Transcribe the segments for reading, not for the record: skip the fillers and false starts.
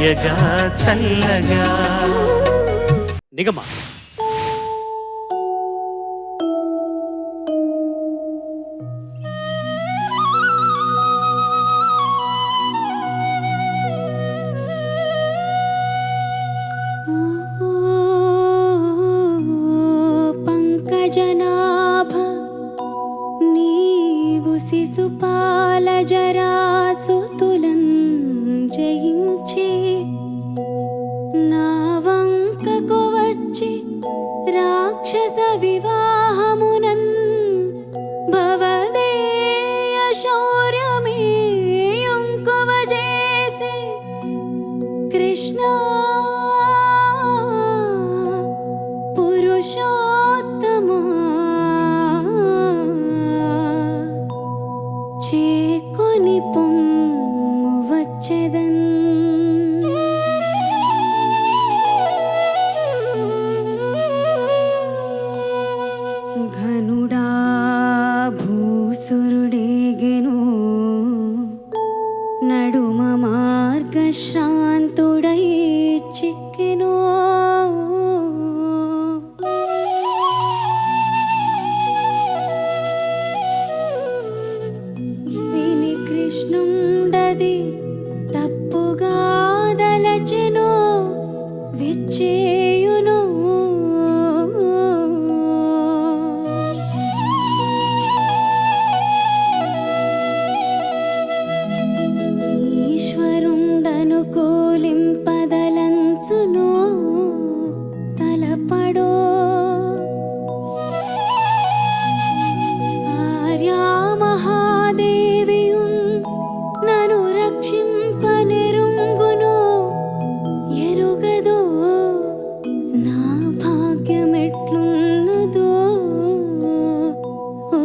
తీయగా చల్లగా. నిగమ పంకజనాభ నీవు శిశుపాల జరాసుతులన్ జయించి నా వంకకు వచ్చి రాక్షస వివాహమునన్ భవదేయ శౌర్యమే యుంకువ చేసి కృష్ణ పురుషోత్తమా చేకొని పొమ్ము వచ్చెదన్. ఘనుడా భూసురుడేగెను నడుమ మార్గశ్రాంతుడై చిక్కెను. విని కృష్ణుండది తప్పుగా దలచెను విచ్చేయును. ఈశ్వరుండనుకూలింపదలంచును తలపడో ఆర్యా మహాదేవియున్ నను రక్షింపనెరుంగును ఎరుగదో నా భాగ్యమెట్లున్నదో. ఓ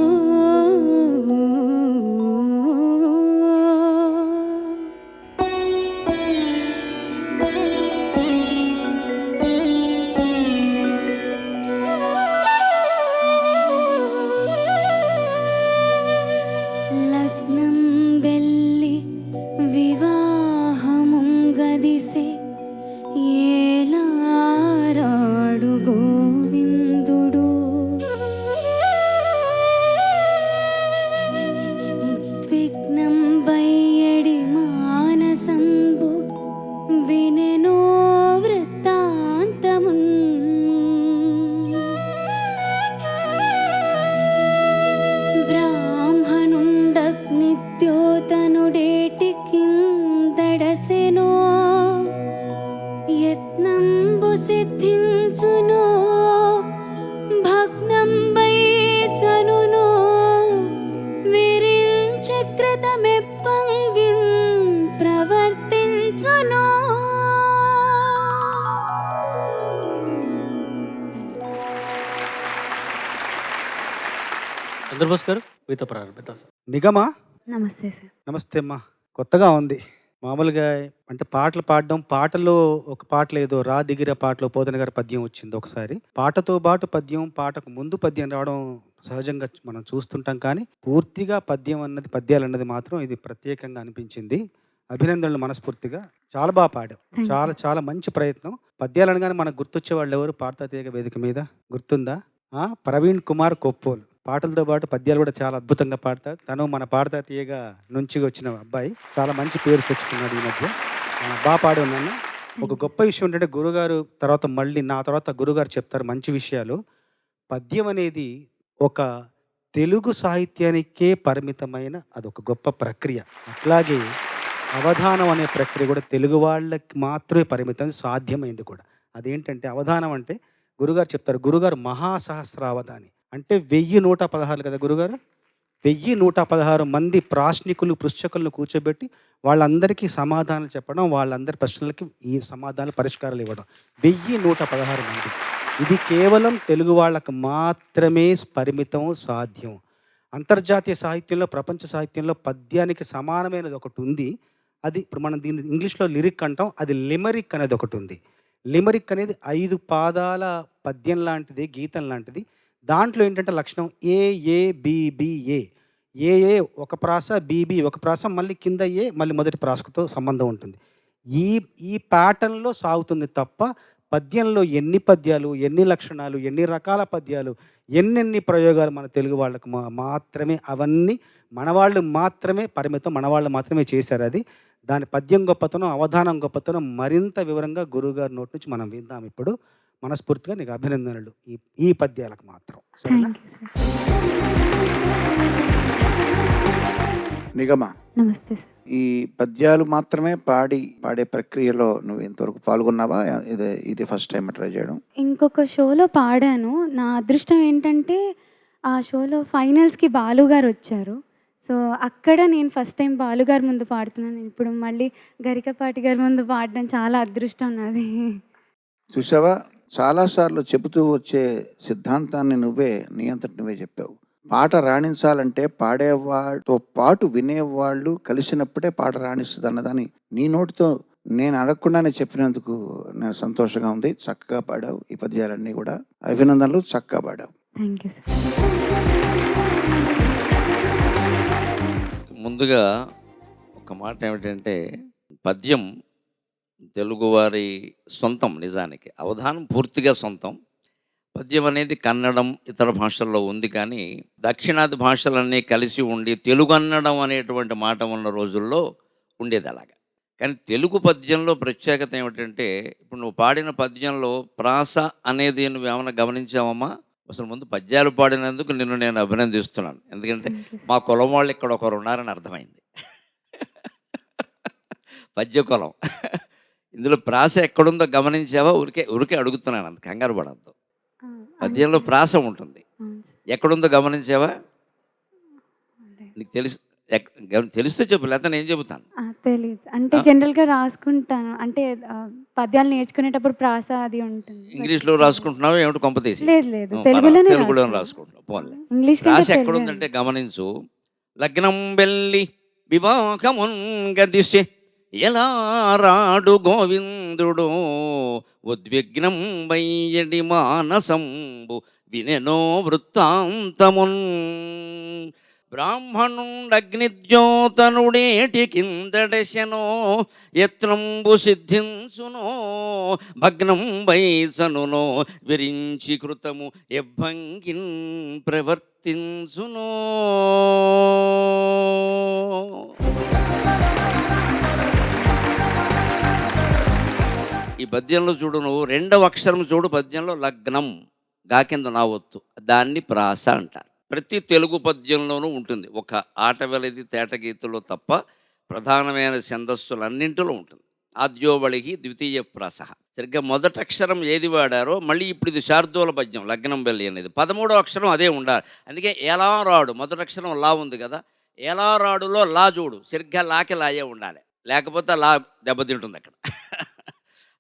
లగ్నం వెళ్ళి వివాహముం గదిసే ఏలారాడు గోవిందుడు. ఉద్విగ్నం బయ్యడి మానసంబు వినెనో వృత్తాంతమున్. బ్రాహ్మణుండగ్నిద్యోతనుడేటికిందడసెనో యత్నంబు సిద్ధించును భగ్నంబైచనును విరించక్రతమెప్పంగిన్ ప్రవర్తించును. చంద్రబోస్ గారు మీతో ప్రారంభిద్దాం సార్. నిగమా నమస్తే సార్. నమస్తే అమ్మా. కొత్తగా ఉంది. మామూలుగా అంటే పాటలు పాడడం, పాటలో ఒక పాటలో ఏదో రా దిగిర పాటలో పోతన గారి పద్యం వచ్చింది ఒకసారి. పాటతో పాటు పద్యం, పాటకు ముందు పద్యం రావడం సహజంగా మనం చూస్తుంటాం. కానీ పూర్తిగా పద్యాలు అన్నది మాత్రం ఇది ప్రత్యేకంగా అనిపించింది. అభినందనలు మనస్ఫూర్తిగా. చాలా బాగా పాడాం. చాలా చాలా మంచి ప్రయత్నం. పద్యాలు అనగానే మనకు గుర్తొచ్చే వాళ్ళు ఎవరు పాడతా తీగ వేదిక మీద గుర్తుందా? ప్రవీణ్ కుమార్ కొప్పోలు. పాటలతో పాటు పద్యాలు కూడా చాలా అద్భుతంగా పాడతారు. తను మన పాడతా తీయగా నుంచి వచ్చిన అబ్బాయి. చాలా మంచి పేరు తెచ్చుకున్నాడు ఈ మధ్య. బాగా పాడి ఉన్నాను. ఒక గొప్ప విషయం ఏంటంటే గురుగారు తర్వాత మళ్ళీ నా తర్వాత గురుగారు చెప్తారు మంచి విషయాలు. పద్యం అనేది ఒక తెలుగు సాహిత్యానికే పరిమితమైన అదొక గొప్ప ప్రక్రియ. అట్లాగే అవధానం అనే ప్రక్రియ కూడా తెలుగు వాళ్ళకి మాత్రమే పరిమితం, సాధ్యమైంది కూడా. అదేంటంటే అవధానం అంటే గురుగారు చెప్తారు. గురుగారు మహాసహస్రావధాని అంటే 1116 కదా గురుగారు. 1116 మంది ప్రాశ్నికులు పృచ్ఛకులను కూర్చోబెట్టి వాళ్ళందరికీ సమాధానాలు చెప్పడం, వాళ్ళందరి ప్రశ్నలకి ఈ సమాధానాలు పరిష్కారాలు ఇవ్వడం. 1116 మంది. ఇది కేవలం తెలుగు వాళ్ళకు మాత్రమే పరిమితం, సాధ్యం. అంతర్జాతీయ సాహిత్యంలో, ప్రపంచ సాహిత్యంలో పద్యానికి సమానమైనది ఒకటి ఉంది. అది ఇప్పుడు మనం దీన్ని ఇంగ్లీష్లో లిరిక్ అంటాం. అది లిమరిక్ అనేది ఒకటి ఉంది. లిమరిక్ అనేది 5 పాదాల పద్యం లాంటిది, గీతం లాంటిది. దాంట్లో ఏంటంటే లక్షణం ఏ ఒక ప్రాస, బీబీ ఒక ప్రాస, మళ్ళీ కింద మళ్ళీ మొదటి ప్రాసతో సంబంధం ఉంటుంది. ఈ ఈ ప్యాటర్న్‌లో సాగుతుంది తప్ప, పద్యంలో ఎన్ని పద్యాలు, ఎన్ని లక్షణాలు, ఎన్ని రకాల పద్యాలు, ఎన్నెన్ని ప్రయోగాలు మన తెలుగు వాళ్ళకు మాత్రమే అవన్నీ మనవాళ్ళు మాత్రమే పరిమితం. మనవాళ్ళు మాత్రమే చేశారు అది. దాని పద్యం గొప్పతనం, అవధానం గొప్పతనం మరింత వివరంగా గురువుగారి నోటి నుంచి మనం విందాం ఇప్పుడు. మనస్ఫూర్తిగా నీకు అభినందనలు ఈ ఈ పద్యాలకు మాత్రం. సరేనా? Thank you sir. నిగమ, నమస్తే సార్. ఈ పద్యాలు మాత్రమే పాడే ప్రక్రియలో నువ్వు ఇంతవరకు పాల్గొన్నావా? ఇది ఫస్ట్ టైం ట్రై చేయడం? ఇంకొక షోలో పాడాను. నా అదృష్టం ఏంటంటే ఆ షోలో ఫైనల్స్కి బాలుగారు వచ్చారు. సో అక్కడ నేను ఫస్ట్ టైం బాలుగారి ముందు పాడుతున్నాను. ఇప్పుడు మళ్ళీ గరికపాటి గారి ముందు పాడడం చాలా అదృష్టం నాది. చూసావా, చాలాసార్లు చెబుతూ వచ్చే సిద్ధాంతాన్ని నీ అంతటి నువ్వే చెప్పావు. పాట రాణించాలంటే పాడేవాడితో పాటు వినేవాళ్ళు కలిసినప్పుడే పాట రాణిస్తుంది అన్నదాన్ని నీ నోటితో నేను అడగకుండానే చెప్పినందుకు నాకు సంతోషంగా ఉంది. చక్కగా పాడావు. ఈ పద్యాలన్నీ కూడా అభినందనలు. చక్కగా పాడావు. Thank you sir. ముందుగా ఒక మాట ఏమిటంటే, పద్యం తెలుగువారి సొంతం. నిజానికి అవధానం పూర్తిగా సొంతం. పద్యం అనేది కన్నడం ఇతర భాషల్లో ఉంది, కానీ దక్షిణాది భాషలన్నీ కలిసి ఉండి తెలుగు అన్నడం అనేటువంటి మాట ఉన్న రోజుల్లో ఉండేది అలాగా. కానీ తెలుగు పద్యంలో ప్రత్యేకత ఏమిటంటే, ఇప్పుడు నువ్వు పాడిన పద్యంలో ప్రాస అనేది నువ్వు ఏమైనా గమనించావమ్మా? అసలు ముందు పద్యాలు పాడినందుకు నిన్ను నేను అభినందిస్తున్నాను. ఎందుకంటే మా కులం వాళ్ళు ఇక్కడ ఒకరు ఉన్నారని అర్థమైంది. పద్య కులం. ఇందులో ప్రాస ఎక్కడుందో గమనించావా? ఉరికే అడుగుతున్నాను, అంత కంగారు పడద్దు. పద్యంలో ప్రాస ఉంటుంది. ఎక్కడుందో గమనించావా? నీకు తెలిస్తే చెప్పు, లేకపోతే నేను చెబుతాను. తెలీదు. అంటే జనరల్గా రాసుకుంటాను. అంటే పద్యాలు నేర్చుకునేటప్పుడు ప్రాస అది ఉంటుంది. ఇంగ్లీష్లో రాసుకుంటున్నావు ఏమిటి? కొంపతీసి లేదు లేదు, తెలుగులోనే రాసుకుంటున్నావు. పోన్లే. ఇంగ్లీష్ రాశ ఎక్కడుందంటే గమనించు. లగ్నం వెళ్ళి వివాహమున్ గదిశే ఎలా రాడు గోవిందుడు ఉద్విగ్నం వయ్యడి మానసంబు వినెనో వృత్తాంతమున్. బ్రాహ్మణుండగ్నిద్యోతనుడేటి కిందడశనో యత్నంబు సిద్ధించునో భగ్నం వైసనునో విరించి కృతము ఎవ్వంగిన్ ప్రవర్తించునో. ఈ పద్యంలో చూడు, నువ్వు రెండవ అక్షరం చూడు పద్యంలో, లగ్నం గా కింద నావొత్తు, దాన్ని ప్రాస అంటారు. ప్రతి తెలుగు పద్యంలోనూ ఉంటుంది. ఒక ఆటవెలది తేటగీతలో తప్ప ప్రధానమైన ఛందస్సులన్నింటిలో ఉంటుంది. ఆద్యోవళికి ద్వితీయ ప్రాస. సరిగ్గా మొదటి అక్షరం ఏది వాడారో మళ్ళీ ఇప్పుడు ఇది శార్దూల పద్యం లగ్నం వెళ్ళి అనేది 13వ అక్షరం అదే ఉండాలి. అందుకే ఏలారాడు మొదటి అక్షరం లా ఉంది కదా, ఏలారాడులో లా చూడు, సరిగ్గా లాకి లాయే ఉండాలి, లేకపోతే లా దెబ్బతింటుంది అక్కడ.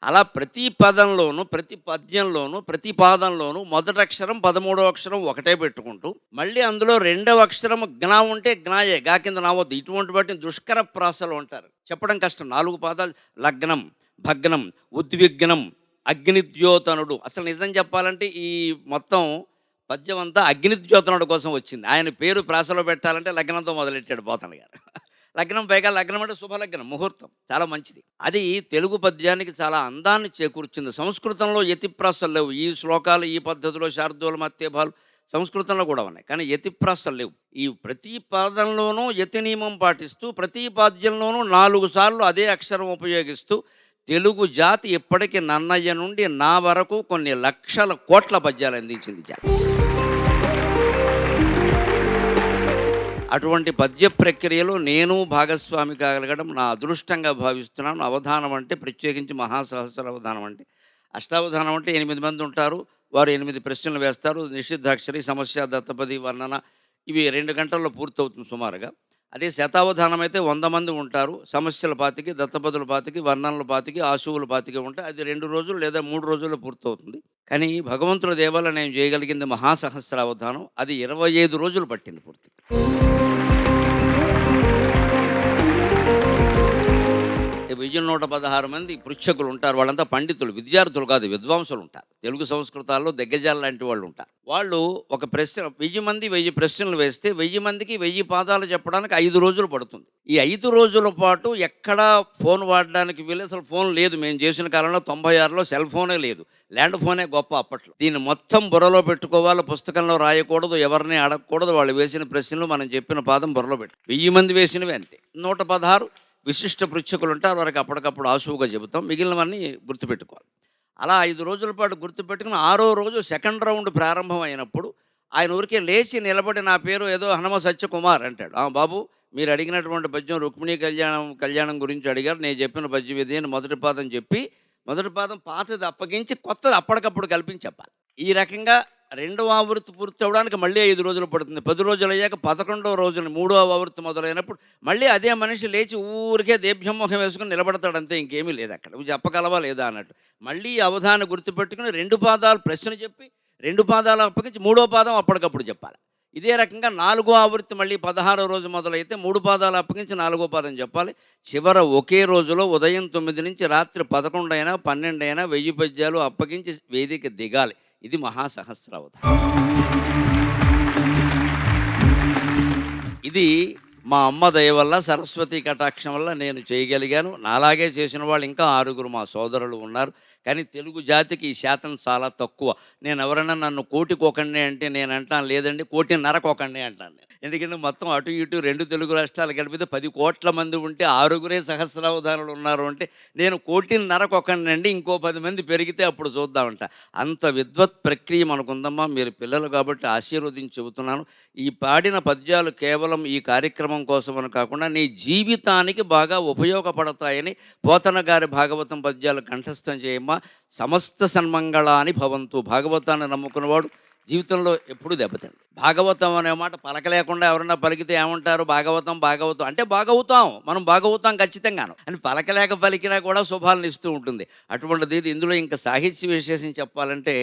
అలా ప్రతి పదంలోనూ, ప్రతి పద్యంలోనూ, ప్రతి పాదంలోనూ మొదటి అక్షరం 13వ అక్షరం ఒకటే పెట్టుకుంటూ మళ్ళీ అందులో రెండవ అక్షరం జ్ఞా ఉంటే జ్ఞాయే, గా కింద నావద్దు. ఇటువంటి వాటిని దుష్కర ప్రాసలు అంటారు. చెప్పడం కష్టం. 4 పాదాలు లగ్నం, భగ్నం, ఉద్విగ్నం, అగ్నిద్యోతనుడు. అసలు నిజం చెప్పాలంటే ఈ మొత్తం పద్యం అంతా అగ్నిద్యోతనుడు కోసం వచ్చింది. ఆయన పేరు ప్రాసలో పెట్టాలంటే లగ్నంతో మొదలెట్టాడు పోతన గారు. లగ్నం, పైగా లగ్నం అంటే శుభలగ్నం, ముహూర్తం, చాలా మంచిది. అది తెలుగు పద్యానికి చాలా అందాన్ని చేకూర్చింది. సంస్కృతంలో యతిప్రాసలు లేవు. ఈ శ్లోకాలు ఈ పద్ధతిలో శార్దూల మత్యభాలు సంస్కృతంలో కూడా ఉన్నాయి, కానీ యతిప్రాసలు లేవు. ఈ ప్రతి పాదంలోనూ యతి నియమం పాటిస్తూ ప్రతి పద్యంలోనూ 4 సార్లు అదే అక్షరం ఉపయోగిస్తూ తెలుగు జాతి ఇప్పటికీ నన్నయ్య నుండి నా వరకు కొన్ని లక్షల కోట్ల పద్యాలు అందించింది జాతి. అటువంటి పద్య ప్రక్రియలో నేను భాగస్వామి కాగలగడం నా అదృష్టంగా భావిస్తున్నాను. అవధానం అంటే ప్రత్యేకించి మహాసహస్ర అవధానం అంటే, అష్టావధానం అంటే 8 మంది ఉంటారు, వారు 8 ప్రశ్నలు వేస్తారు. నిషిద్ధాక్షరి, సమస్య, దత్తపది, వర్ణన, ఇవి 2 గంటల్లో పూర్తవుతుంది సుమారుగా. అదే శతావధానం అయితే 100 మంది ఉంటారు. సమస్యల 25, దత్తపదుల 25, వర్ణనల 25, ఆశువుల 25 ఉంటాయి. అది 2 రోజులు లేదా 3 రోజుల్లో పూర్తవుతుంది. కానీ భగవంతుల దేవాల నేను చేయగలిగింది మహాసహస్ర అవధానం. అది 25 రోజులు పట్టింది పూర్తిగా. 1116 మంది పృచ్ఛకులు ఉంటారు. వాళ్ళంతా పండితులు, విద్యార్థులు కాదు, విద్వాంసులు ఉంటారు. తెలుగు సంస్కృతాల్లో దిగ్గజాలు లాంటి వాళ్ళు ఉంటారు. వాళ్ళు ఒక ప్రశ్న 1000 మంది 1000 ప్రశ్నలు వేస్తే 1000 మందికి 1000 పాదాలు చెప్పడానికి 5 రోజులు పడుతుంది. ఈ 5 రోజుల పాటు ఎక్కడా ఫోన్ వాడడానికి వీలు, అసలు ఫోన్ లేదు. మేము చేసిన కాలంలో 96లో సెల్ ఫోనే లేదు, ల్యాండ్ ఫోనే గొప్ప అప్పట్లో. దీన్ని మొత్తం బుర్రలో పెట్టుకోవాలి, పుస్తకంలో రాయకూడదు, ఎవరిని అడగకూడదు. వాళ్ళు వేసిన ప్రశ్నలు మనం చెప్పిన పాదం బుర్రలో పెట్టు. 1000 మంది వేసినవి అంతే. 116 విశిష్ట పృచ్ఛకులు ఉంటారు. వారికి అప్పటికప్పుడు ఆశువుగా చెబుతాం, మిగిలినవన్నీ గుర్తుపెట్టుకోవాలి. అలా 5 రోజుల పాటు గుర్తుపెట్టుకుని 6వ రోజు సెకండ్ రౌండ్ ప్రారంభం అయినప్పుడు ఆయన ఊరికే లేచి నిలబడి నా పేరు ఏదో హనుమ సత్యకుమార్ అంటాడు. బాబు, మీరు అడిగినటువంటి పద్యం రుక్మిణీ కళ్యాణం గురించి అడిగారు, నేను చెప్పిన పద్యం ఇది అని మొదటి పాదం చెప్పి, మొదటి పాదం పాతది అప్పగించి కొత్తది అప్పటికప్పుడు కల్పించి చెప్పాలి. ఈ రకంగా 2వ ఆవృత్తి పూర్తి అవ్వడానికి మళ్ళీ 5 రోజులు పడుతుంది. 10 రోజులు అయ్యాక 11వ రోజున 3వ ఆవృత్తి మొదలైనప్పుడు మళ్ళీ అదే మనిషి లేచి ఊరికే దేభ్యముఖం వేసుకుని నిలబడతాడంతే, ఇంకేమీ లేదు అక్కడ. నువ్వు చెప్పగలవా లేదా అన్నట్టు. మళ్ళీ అవధానం గుర్తుపెట్టుకుని 2 పాదాలు ప్రశ్న చెప్పి 2 పాదాలు అప్పగించి 3వ పాదం అప్పటికప్పుడు చెప్పాలి. ఇదే రకంగా 4వ ఆవృత్తి మళ్ళీ 16వ రోజు మొదలైతే 3 పాదాలు అప్పగించి 4వ పాదం చెప్పాలి. చివర ఒకే రోజులో ఉదయం 9 నుంచి రాత్రి 11 అయినా 12 అయినా 1000 పద్యాలు అప్పగించి వేదిక దిగాలి. ఇది మహాసహస్రావధానం. ఇది మా అమ్మ దయ వల్ల, సరస్వతి కటాక్షం వల్ల నేను చేయగలిగాను. నాలాగే చేసిన వాళ్ళు ఇంకా 6గురు మా సోదరులు ఉన్నారు. కానీ తెలుగు జాతికి ఈ శాతం చాలా తక్కువ. నేను ఎవరైనా నన్ను 1,000,000 అంటే నేను అంటాను, లేదండి 1,50,00,000 అంటాను నేను. ఎందుకంటే మొత్తం అటు ఇటు 2 తెలుగు రాష్ట్రాలు కలిపితే 10 కోట్ల మంది ఉంటే 6గురే సహస్రావధానులు ఉన్నారు అంటే నేను 1,50,00,000 అండి. ఇంకో 10 మంది పెరిగితే అప్పుడు చూద్దామంట. అంత విద్వత్ ప్రక్రియ మనకుందమ్మా. మీరు పిల్లలు కాబట్టి ఆశీర్వదించి చెబుతున్నాను. ఈ పాడిన పద్యాలు కేవలం ఈ కార్యక్రమం కోసమని కాకుండా నీ జీవితానికి బాగా ఉపయోగపడతాయని పోతన గారి భాగవతం పద్యాలు కంఠస్థం చేయమ్మా. సమస్త సన్మంగళాని భవంతు. భాగవతాన్ని నమ్ముకున్నవాడు జీవితంలో ఎప్పుడు దెబ్బతిండు. భాగవతం అనే మాట పలకలేకుండా ఎవరన్నా పలికితే ఏమంటారు? భాగవతం అంటే బాగవుతాం, మనం బాగవుతాం ఖచ్చితంగాను అని పలకలేక పలికినా కూడా శుభాలను ఇస్తూ ఉంటుంది. అటువంటిది ఇందులో ఇంకా సాహిత్య విశేషం చెప్పాలంటే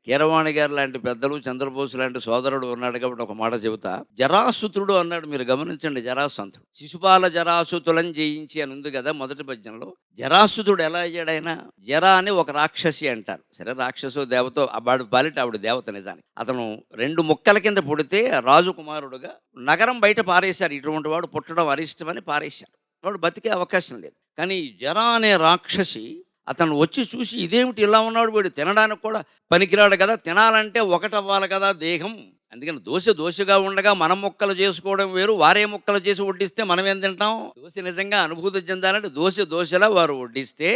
కీరవాణి గారు లాంటి పెద్దలు, చంద్రబోసు లాంటి సోదరుడు ఉన్నాడు కాబట్టి ఒక మాట చెబుతా. జరాసుతుడు అన్నాడు, మీరు గమనించండి. జరాసంతుడు శిశుపాల జరాసుతులను జయించి అని ఉంది కదా మొదటి పద్యంలో. జరాసుతుడు ఎలా అయ్యాడు? ఆయన జరా అని ఒక రాక్షసి అంటారు. సరే, రాక్షసు దేవతో వాడు బాలిట, ఆవిడ దేవత నిజానికి. అతను 2 ముక్కల కింద పుడితే రాజకుమారుడుగా నగరం బయట పారేశారు. ఇటువంటి వాడు పుట్టడం అరిష్టమని పారేశారు. వాడు బతికే అవకాశం లేదు. కానీ జరా అనే రాక్షసి అతను వచ్చి చూసి, ఇదేమిటి ఇలా ఉన్నాడు, వీడు తినడానికి కూడా పనికిరాడు కదా, తినాలంటే ఒకటవ్వాలి కదా దేహం. అందుకని దోశగా ఉండగా మనం ముక్కలు చేసుకోవడం వేరు, వారే ముక్కలు చేసి వడ్డిస్తే మనం ఏం తింటాం? దోశ నిజంగా అనుభూతి చెందాలంటే దోశలా వారు వడ్డిస్తే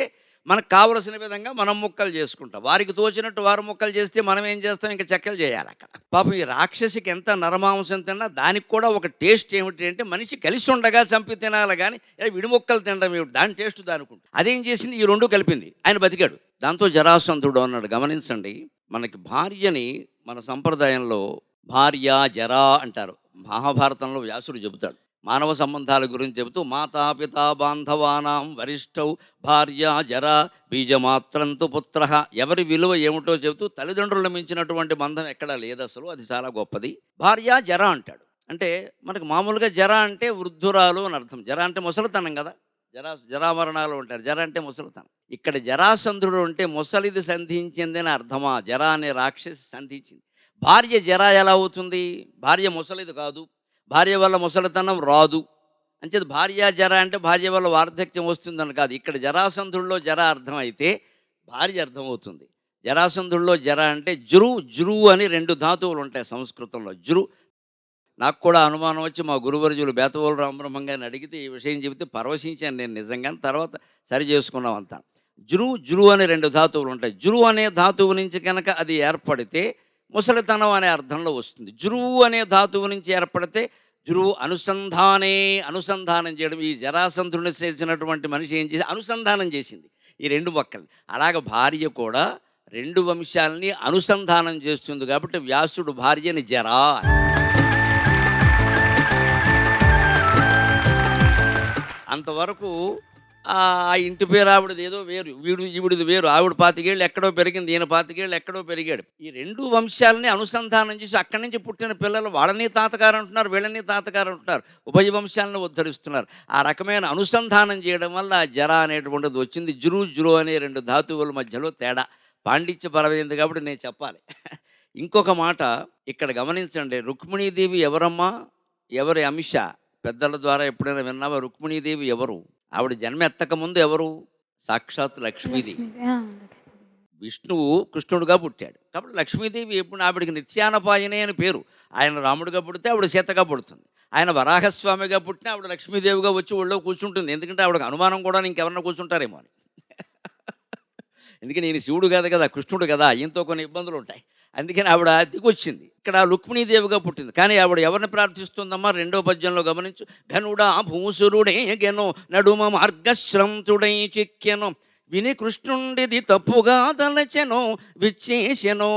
మనకు కావలసిన విధంగా మనం ముక్కలు చేసుకుంటాం. వారికి తోచినట్టు వారు ముక్కలు చేస్తే మనం ఏం చేస్తాం? ఇంకా చెక్కలు చేయాలి అక్కడ. పాపం ఈ రాక్షసికి ఎంత నరమాంసం తిన్నా దానికి కూడా ఒక టేస్ట్ ఏమిటి అంటే, మనిషి కలిసి ఉండగా చంపి తినాలి కానీ విడి ముక్కలు తినడం ఏమిటి, దాని టేస్ట్ దానుకుంటుంది. అదేం చేసింది? ఈ 2 కలిపింది. ఆయన బతికాడు. దాంతో జరాసంతుడు అన్నాడు. గమనించండి, మనకి భార్యని మన సంప్రదాయంలో భార్య జరా అంటారు. మహాభారతంలో వ్యాసుడు చెబుతాడు మానవ సంబంధాల గురించి చెబుతూ, మాతాపితా బాంధవానాం వరిష్ఠౌ భార్య జరా బీజమాత్రంతు పుత్ర. ఎవరి విలువ ఏమిటో చెబుతూ తల్లిదండ్రులను మించినటువంటి బంధం ఎక్కడా లేదు అసలు, అది చాలా గొప్పది. భార్య జరా అంటాడు. అంటే మనకు మామూలుగా జరా అంటే వృద్ధురాలు అని అర్థం. జరా అంటే ముసలితనం కదా, జరామరణాలు ఉంటారు. జర అంటే ముసలితనం. ఇక్కడ జరాసంధుడు అంటే ముసలిది సంధించింది అని అర్థమా? జరా అనే రాక్షసి సంధించింది. భార్య జరా ఎలా అవుతుంది? భార్య ముసలిది కాదు, భార్య వల్ల ముసలితనం రాదు. అంచేది భార్య జర అంటే భార్య వల్ల వార్ధక్యం వస్తుందని కాదు. ఇక్కడ జరాసంధుల్లో జర అర్థం అయితే భార్య అర్థమవుతుంది. జరాసంధుల్లో జర అంటే జృ అని 2 ధాతువులు ఉంటాయి సంస్కృతంలో. జృ. నాకు కూడా అనుమానం వచ్చి మా గురువర్యులు బేతవోలు రామబ్రహ్మం గారిని అడిగితే ఈ విషయం చెబితే పరవశించాను నేను నిజంగానే. తర్వాత సరి చేసుకున్నాం అంతా. జృ అని 2 ధాతువులు ఉంటాయి. జృ అనే ధాతువు నుంచి కనుక అది ఏర్పడితే ముసలితనం అనే అర్థంలో వస్తుంది. జృ అనే ధాతువు నుంచి ఏర్పడితే అనుసంధానం చేయడం. ఈ జరాసంధుడిని చేసినటువంటి మనిషి ఏం చేసి అనుసంధానం చేసింది ఈ 2 మొక్కల్ని. అలాగ భార్య కూడా 2 వంశాలని అనుసంధానం చేస్తుంది కాబట్టి వ్యాసుడు భార్యని జరా. అంతవరకు ఆ ఇంటి పేరు ఆవిడది ఏదో వేరు, ఈవిడిది వేరు. ఆవిడ 25 ఏళ్ళు ఎక్కడో పెరిగింది, ఈయన 25 ఏళ్ళు ఎక్కడో పెరిగాడు. ఈ 2 వంశాలని అనుసంధానం చేసి అక్కడి నుంచి పుట్టిన పిల్లలు వాళ్ళని తాతగారు అంటున్నారు, వీళ్ళని తాతగారు అంటున్నారు, ఉభయ వంశాలను ఉద్ధరిస్తున్నారు. ఆ రకమైన అనుసంధానం చేయడం వల్ల జర అనేటువంటిది వచ్చింది. జురు అనే 2 ధాతువుల మధ్యలో తేడా పాండిత్యపరమైంది కాబట్టి నేను చెప్పాలి. ఇంకొక మాట ఇక్కడ గమనించండి. రుక్మిణీదేవి ఎవరమ్మా, ఎవరి అంశ? పెద్దల ద్వారా ఎప్పుడైనా విన్నావా? రుక్మిణీదేవి ఎవరు? ఆవిడ జన్మ ఎత్తక ముందు ఎవరు? సాక్షాత్ లక్ష్మీదేవి. విష్ణువు కృష్ణుడుగా పుట్టాడు కాబట్టి లక్ష్మీదేవి ఎప్పుడు ఆవిడకి నిత్యానపాయనే అని పేరు. ఆయన రాముడిగా పుడితే ఆవిడ సీతగా పుడుతుంది. ఆయన వరాహస్వామిగా పుట్టిన ఆవిడ లక్ష్మీదేవిగా వచ్చి ఒళ్ళో కూర్చుంటుంది. ఎందుకంటే ఆవిడకి అనుమానం కూడా ఇంకెవరన్నా కూర్చుంటారేమో అని. ఎందుకంటే ఈయన శివుడు కాదు కదా, కృష్ణుడు కదా, ఈయనతో కొన్ని ఇబ్బందులు ఉంటాయి. అందుకని ఆవిడ దిగొచ్చింది. ఇక్కడ రుక్మిణీదేవిగా పుట్టింది. కానీ ఆవిడ ఎవరిని ప్రార్థిస్తుందమ్మా? 2వ పద్యంలో గమనించు. ఘనుడా భూసురుడే గెనో నడుమ మార్గశ్రంతుడై చిక్కెను విని కృష్ణుండిది తప్పుగా తలచెనో విచ్చేసెనో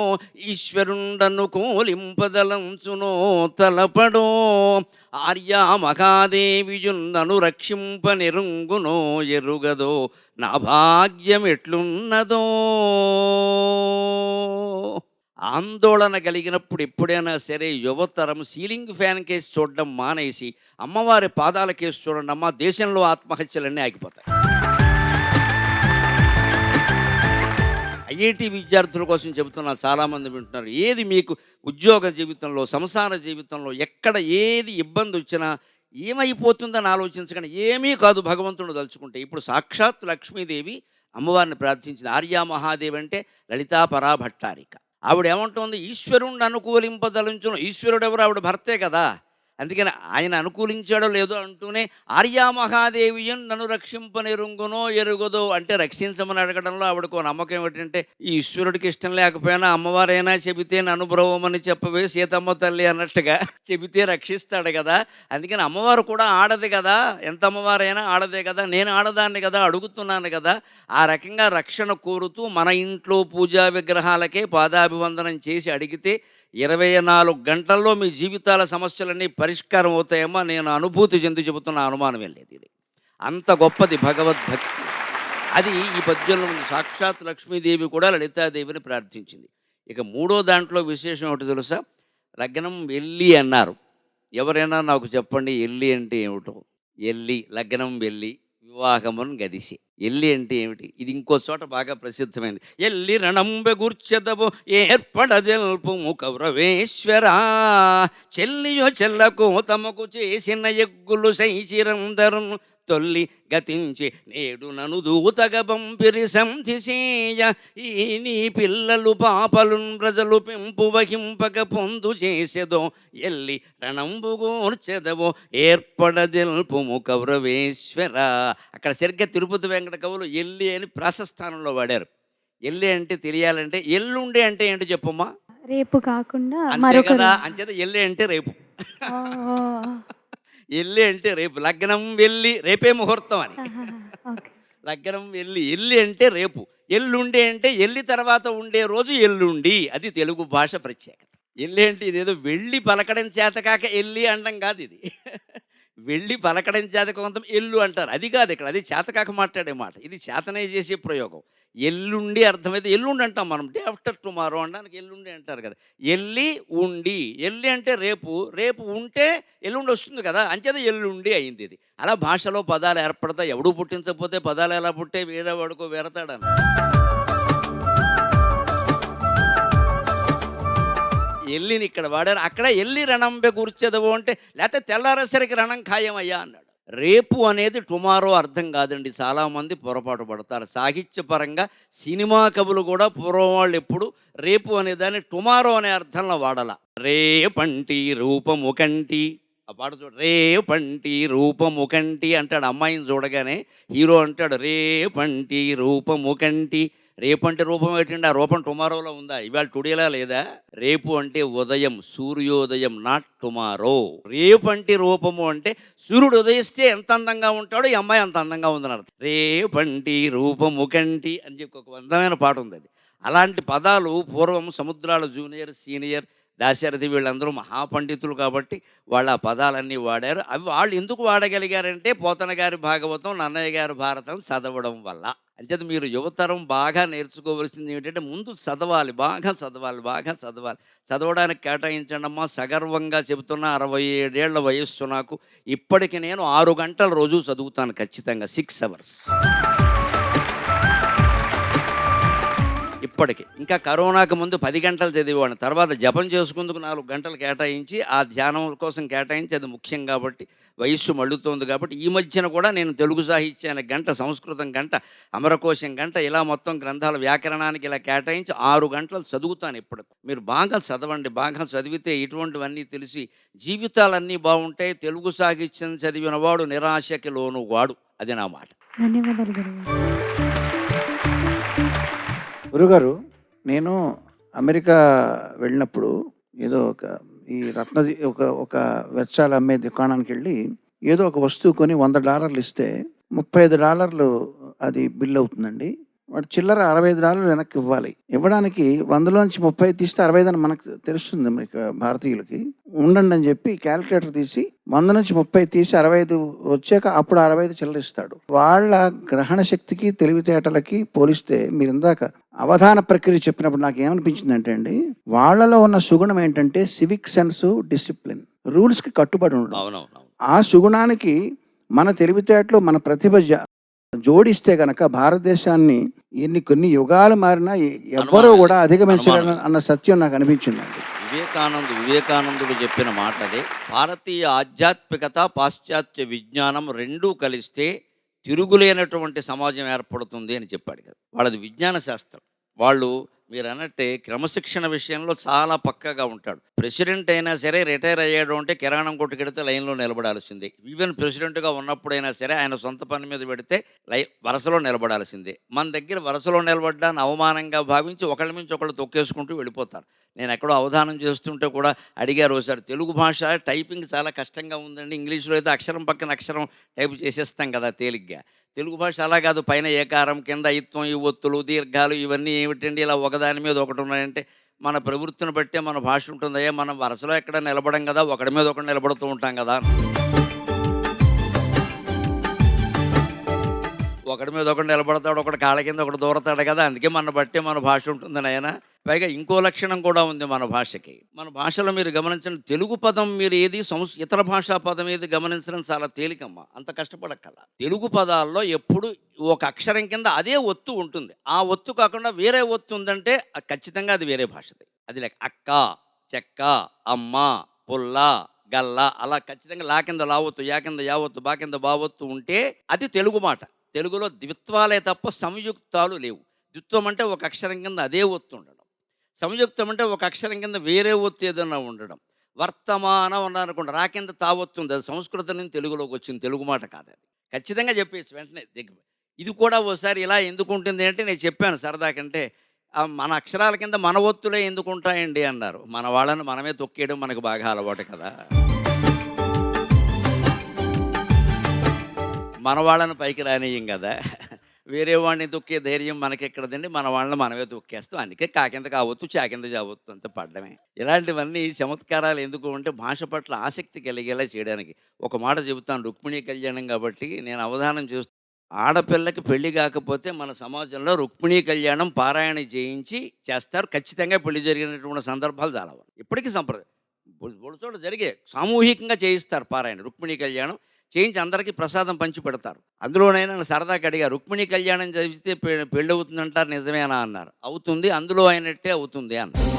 ఈశ్వరుండను కోలింపదలంచునో తలపడో ఆర్యా మహాదేవియున్నను రక్షింపనిరుంగునో ఎరుగదో నా భాగ్యం ఎట్లున్నదో. ఆందోళన కలిగినప్పుడు ఎప్పుడైనా సరే యువతరం సీలింగ్ ఫ్యాన్ కేసు చూడడం మానేసి అమ్మవారి పాదాల కేసు చూడండి అమ్మ, దేశంలో ఆత్మహత్యలన్నీ ఆగిపోతాయి. ఐఐటి విద్యార్థుల కోసం చెబుతున్నా, చాలామంది వింటున్నారు. ఏది మీకు ఉద్యోగ జీవితంలో, సంసార జీవితంలో ఎక్కడ ఏది ఇబ్బంది వచ్చినా ఏమైపోతుందని ఆలోచించకండి. ఏమీ కాదు భగవంతుడు తలుచుకుంటే. ఇప్పుడు సాక్షాత్ లక్ష్మీదేవి అమ్మవారిని ప్రార్థించింది. ఆర్యా మహాదేవి అంటే లలితా పరాభట్టారిక. ఆవిడ ఏమంటుంది? ఈశ్వరుణ్ణి అనుకూలింపదలించును. ఈశ్వరుడు ఎవరు? ఆవిడ భర్తే కదా. అందుకని ఆయన అనుకూలించాడో లేదో అంటూనే ఆర్యా మహాదేవియన్ నన్ను రక్షింపనిరుంగునో ఎరుగదో అంటే రక్షించమని అడగడంలో ఆవిడకు నమ్మకం ఏమిటంటే, ఈ ఈశ్వరుడికి ఇష్టం లేకపోయినా అమ్మవారైనా చెబితే నన్ను బ్రవమని చెప్పవే సీతమ్మ తల్లి అన్నట్టుగా చెబితే రక్షిస్తాడు కదా. అందుకని అమ్మవారు కూడా ఆడది కదా, ఎంత అమ్మవారైనా ఆడదే కదా, నేను ఆడదాన్ని కదా, అడుగుతున్నాను కదా. ఆ రకంగా రక్షణ కోరుతూ మన ఇంట్లో పూజా విగ్రహాలకే పాదాభివందనం చేసి అడిగితే 24 గంటల్లో మీ జీవితాల సమస్యలన్నీ పరిష్కారం అవుతాయేమో నేను అనుభూతి చెంది చెబుతున్న అనుమానం వెళ్ళేది. ఇది అంత గొప్పది భగవద్భక్తి. అది ఈ పద్యంలో ఉంది. సాక్షాత్ లక్ష్మీదేవి కూడా లలితాదేవిని ప్రార్థించింది. ఇక 3వ దాంట్లో విశేషం ఏమిటో తెలుసా? లగ్నం వెల్లి అన్నారు. ఎవరైనా నాకు చెప్పండి ఎల్లి అంటే ఏమిటో? ఎల్లి లగ్నం వెల్లి, వివాహమున్ గదిసి. ఎల్లి అంటే ఏమిటి? ఇది ఇంకో చోట బాగా ప్రసిద్ధమైంది. ఎల్లి రణంబె గుర్చెదవు ఏర్పడదెల్పుము కౌరవేశ్వరా చెల్లియో చెల్లకు తమకు చేసిన ఎగ్గులు శైచిరందరం తొల్లి గతించి నేడు నను దూతగ పంపిరి సంధిసేయ ఈ నీ పిల్లలు పాపలు ప్రజలు పెంపు వహింపక పొందు చేసేదో ఎల్లి రణంబు గూర్చెదవో ఏర్పడదెల్పుము కౌరవేశ్వర. అక్కడ సరిగ్గా తిరుపతి వెంకట కవులు ఎల్లి అని ప్రాసస్థానంలో వాడారు. ఎల్లి అంటే తెలియాలంటే ఎల్లుండి అంటే ఏంటో చెప్పమ్మా? రేపు కాకుండా అంతే కదా. అంచేత ఎల్లి అంటే రేపు. ఓ, ఎల్లి అంటే రేపు. లగ్నం వెళ్ళి రేపే ముహూర్తం అని. ఓకే. లగ్నం వెళ్ళి ఎల్లి అంటే రేపు. ఎల్లుండి అంటే ఎల్లి తర్వాత ఉండే రోజు ఎల్లుండి. అది తెలుగు భాష ప్రత్యేకత. ఎల్లి అంటే ఇదేదో వెళ్ళి పలకడం చేతకాక ఎల్లి అనడం కాదు. ఇది వెళ్ళి పలకడం చేతకంతం ఎల్లు అంటారు. అది కాదు ఇక్కడ. అది చేతకాక మాట్లాడే మాట. ఇది చేతనే చేసే ప్రయోగం. ఎల్లుండి అర్థమైతే ఎల్లుండి అంటాం మనం. డే ఆఫ్టర్ టుమారో అనడానికి ఎల్లుండి అంటారు కదా. ఎల్లి ఉండి. ఎల్లి అంటే రేపు, రేపు ఉంటే ఎల్లుండి వస్తుంది కదా, అంచేత ఎల్లుండి అయింది. ఇది అలా భాషలో పదాలు ఏర్పడతాయి. ఎవడూ పుట్టించకపోతే పదాలు ఎలా పుట్టే వేరే వాడుకో వేరతాడని. ఎల్లిని ఇక్కడ వాడారు. అక్కడ ఎల్లి రణంబె కూర్చెదవు అంటే లేకపోతే తెల్లారేసరికి రణం ఖాయమయ్యా అన్నాడు. రేపు అనేది టుమారో అర్థం కాదండి. చాలామంది పొరపాటు పడతారు. సాహిత్యపరంగా సినిమా కవులు కూడా పూర్వం వాళ్ళు ఎప్పుడు రేపు అనేదాన్ని టుమారో అనే అర్థంలో వాడాల. రేపంటి రూపము కంటి, ఆ పాట చూడ, రేపంటి రూపము కంటి అంటాడు. అమ్మాయిని చూడగానే హీరో అంటాడు రేపంటి రూపము కంటి. రేపంటే రూపం ఏంటండి? ఆ రూపం టుమారోలో ఉందా? ఇవాళ టుడేలా లేదా? రేపు అంటే ఉదయం, సూర్యోదయం, నాట్ టుమారో. రేపు అంటే రూపము అంటే సూర్యుడు ఉదయిస్తే ఎంత అందంగా ఉంటాడో ఈ అమ్మాయి అంత అందంగా ఉందని అర్థం. రేపంటి రూపము కంటి అని చెప్పి ఒక అందమైన పాట ఉంది. అది అలాంటి పదాలు పూర్వం సముద్రాల జూనియర్, సీనియర్, దాశరథి వీళ్ళందరూ మహాపండితులు కాబట్టి వాళ్ళు ఆ పదాలన్నీ వాడారు. అవి వాళ్ళు ఎందుకు వాడగలిగారంటే పోతన గారి భాగవతం, నన్నయ్య గారి భారతం చదవడం వల్ల. అంచేత మీరు యువతరం బాగా నేర్చుకోవాల్సింది ఏంటంటే ముందు చదవాలి, బాగా చదవాలి, బాగా చదవాలి. చదవడానికి కేటాయించండి అమ్మా. సగర్వంగా చెబుతున్న 67 ఏళ్ల వయస్సు నాకు. ఇప్పటికి నేను 6 గంటలు రోజు చదువుతాను ఖచ్చితంగా, 6 అవర్స్ ఇప్పటికి. ఇంకా కరోనాకు ముందు 10 గంటలు చదివేవాడిని. తర్వాత జపం చేసుకుందుకు 4 గంటలు కేటాయించి, ఆ ధ్యానం కోసం కేటాయించి, అది ముఖ్యం కాబట్టి, వయస్సు మళ్ళుతోంది కాబట్టి, ఈ మధ్యన కూడా నేను తెలుగు సాహిత్యానికి గంట, సంస్కృతం గంట, అమరకోశం గంట, ఇలా మొత్తం గ్రంథాల వ్యాకరణానికి ఇలా కేటాయించి 6 గంటలు చదువుతాను ఇప్పుడు. మీరు బాగా చదవండి. బాగా చదివితే ఇటువంటివన్నీ తెలిసి జీవితాలన్నీ బాగుంటాయి. తెలుగు సాహిత్యం చదివిన వాడు నిరాశకి లోను వాడు. అది నా మాట. ధన్యవాదాలు గురుగారు. గురుగారు, నేను అమెరికా వెళ్ళినప్పుడు ఏదో ఈ ఒక వెచ్చాలు అమ్మే దుకాణానికి వెళ్ళి ఏదో ఒక వస్తువు కొని $100 ఇస్తే $35 అది బిల్ అవుతుందండి. వాడు చిల్లర $65 వెనక్కి ఇవ్వాలి. ఇవ్వడానికి 100లోంచి 30 తీస్తే 60 అని మనకు తెలుస్తుంది. మీకు భారతీయులకి ఉండండి అని చెప్పి క్యాలిక్యులేటర్ తీసి 100 నుంచి 30 తీసి 65 వచ్చాక అప్పుడు 65 చిల్లర ఇస్తాడు. వాళ్ళ గ్రహణ శక్తికి తెలివితేటలకి పోలిస్తే మీరు ఇందాక అవధాన ప్రక్రియ చెప్పినప్పుడు నాకు ఏమనిపించిందంటే అండి, వాళ్ళలో ఉన్న సుగుణం ఏంటంటే సివిక్ సెన్స్, డిసిప్లిన్, రూల్స్కి కట్టుబడి ఉండడం. అవునవును. ఆ సుగుణానికి మన తెలివితేటలు, మన ప్రతిభ జోడిస్తే గనక భారతదేశాన్ని కొన్ని యుగాలు మారినా ఎవ్వరూ కూడా అధిగమించలేరు అన్న సత్యం నాకు అనిపించిందండి. వివేకానందుడు చెప్పిన మాట అదే. భారతీయ ఆధ్యాత్మికత, పాశ్చాత్య విజ్ఞానం రెండూ కలిస్తే తిరుగులేనటువంటి సమాజం ఏర్పడుతుంది అని చెప్పాడు కదా. వాళ్ళది విజ్ఞాన శాస్త్రం. వాళ్ళు మీరు అన్నట్టే క్రమశిక్షణ విషయంలో చాలా పక్కాగా ఉంటాడు. ప్రెసిడెంట్ అయినా సరే రిటైర్ అయ్యాడు అంటే కిరాణం కొట్టుకెడితే లైన్లో నిలబడాల్సిందే. ఈవెన్ ప్రెసిడెంట్గా ఉన్నప్పుడైనా సరే ఆయన సొంత పని మీద పెడితే వరుసలో నిలబడాల్సిందే. మన దగ్గర వరుసలో నిలబడ్డాన్ని అవమానంగా భావించి ఒకళ్ళ మించి ఒకళ్ళు తొక్కేసుకుంటూ వెళ్ళిపోతారు. నేను ఎక్కడో అవధానం చేస్తుంటే కూడా అడిగారు ఒకసారి, తెలుగు భాష టైపింగ్ చాలా కష్టంగా ఉందండి. ఇంగ్లీష్లో అయితే అక్షరం పక్కన అక్షరం టైప్ చేసేస్తాం కదా తేలిగ్గా. తెలుగు భాష అలా కాదు. పైన ఏకారం, కింద ఇత్వం, ఈ ఒత్తులు, దీర్ఘాలు ఇవన్నీ ఏమిటండి ఇలా ఒకదాని మీద ఒకటి ఉన్నాయంటే మన ప్రవృత్తిని బట్టే మన భాష ఉంటుందయ్యా. మనం వరుసలో ఎక్కడ నిలబడం కదా, ఒకడి మీద ఒకటి నిలబడుతూ ఉంటాం కదా. ఒకడి మీద ఒకటి నిలబడతాడు, ఒకటి కాళ్ళ కింద ఒకటి దూరతాడు కదా. అందుకే మన బట్టే మన భాష ఉంటుందని ఆయన. పైగా ఇంకో లక్షణం కూడా ఉంది మన భాషకి. మన భాషలో మీరు గమనించండి, తెలుగు పదం మీరు ఏది ఇతర భాషా పదం ఏది గమనించడం చాలా తేలికమ్మా, అంత కష్టపడక్కల. తెలుగు పదాల్లో ఎప్పుడు ఒక అక్షరం కింద అదే ఒత్తు ఉంటుంది. ఆ ఒత్తు కాకుండా వేరే ఒత్తు ఉందంటే ఖచ్చితంగా అది వేరే భాషది. అది లేక అక్క, చెక్క, అమ్మ, పుల్ల, గల్ల, అలా ఖచ్చితంగా లా కింద లావొత్తు, యా కింద యావొత్తు, బా కింద బావొత్తు ఉంటే అది తెలుగు మాట. తెలుగులో ద్విత్వాలే తప్ప సంయుక్తాలు లేవు. ద్విత్వం అంటే ఒక అక్షరం కింద అదే ఒత్తు ఉండడం, సంయుక్తం అంటే ఒక అక్షరం కింద వేరే ఒత్తు ఏదన్నా ఉండడం. వర్తమానం అన్నారనుకోండి, రా కింద తావొస్తుంది. అది సంస్కృతం నుంచి తెలుగులోకి వచ్చింది, తెలుగు మాట కాదు. అది ఖచ్చితంగా చెప్పేసి వెంటనే దగ్గర. ఇది కూడా ఓసారి ఇలా ఎందుకు ఉంటుంది అంటే నేను చెప్పాను సరదాకంటే, మన అక్షరాల కింద మన ఒత్తులే ఎందుకు ఉంటాయండి అన్నారు. మన వాళ్ళని మనమే తొక్కేయడం మనకు బాగా అలవాటు కదా. మన వాళ్ళని పైకి రానియం కదా, వేరే వాడిని తొక్కే ధైర్యం మనకెక్కడదండి. మన వాళ్ళని మనమే తొక్కేస్తాం. అందుకే కాకింద కావద్దు, చాకింద చావద్దు అంత పడ్డమే. ఇలాంటివన్నీ చమత్కారాలు ఎందుకు అంటే భాష పట్ల ఆసక్తి కలిగేలా చేయడానికి. ఒక మాట చెబుతాను, రుక్మిణీ కళ్యాణం కాబట్టి నేను అవధానం చేస్తూ, ఆడపిల్లకి పెళ్లి కాకపోతే మన సమాజంలో రుక్మిణీ కళ్యాణం పారాయణ చేయించి చేస్తారు. ఖచ్చితంగా పెళ్లి జరిగినటువంటి సందర్భాలు చాలా ఇప్పటికీ సంప్రదాయం చోట జరిగే సామూహికంగా చేయిస్తారు పారాయణ. రుక్మిణీ కళ్యాణం చేయించి అందరికీ ప్రసాదం పంచి పెడతారు. అందులోనైనా సరదాగా అడిగా, రుక్మిణీ కళ్యాణం చదివితే పెళ్ళి అవుతుందంటారు, నిజమేనా అన్నారు. అవుతుంది, అందులో అయినట్టే అవుతుంది అన్నారు.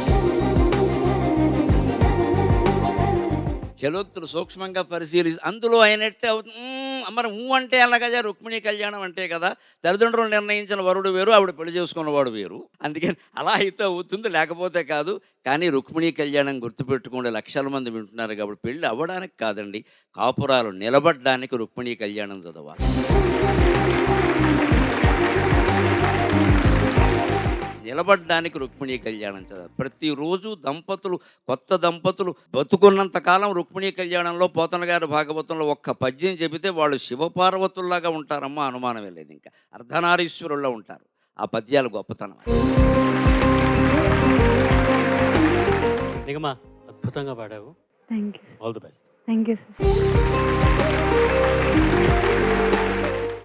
చలోక్తులు సూక్ష్మంగా పరిశీలిసి అందులో అయినట్టే అవుతుంది. మరి అంటే అలాగా రుక్మిణీ కళ్యాణం అంటే కదా, తల్లిదండ్రులు నిర్ణయించిన వరుడు వేరు, ఆవిడ పెళ్లి చేసుకున్నవాడు వేరు. అందుకని అలా అయితే అవుతుంది, లేకపోతే కాదు. కానీ రుక్మిణీ కళ్యాణం గుర్తుపెట్టుకుంటే లక్షల మంది వింటున్నారు కాబట్టి పెళ్ళి అవ్వడానికి కాదండి, కాపురాలు నిలబడడానికి రుక్మిణీ కళ్యాణం చదవాలి. నిలబడ్డానికి రుక్మిణీ కళ్యాణం చదవాలి. ప్రతిరోజు కొత్త దంపతులు బతుకున్నంతకాలం రుక్మిణీ కళ్యాణంలో పోతన గారి భాగవతంలో ఒక్క పద్యం చెబితే వాళ్ళు శివపార్వతుల్లాగా ఉంటారమ్మా, అనుమానమే లేదు. ఇంకా అర్ధనారీశ్వరుల్లో ఉంటారు. ఆ పద్యాలు గొప్పతనం. నిగమా అద్భుతంగా పాడావు. Thank you sir. All the best. Thank you sir.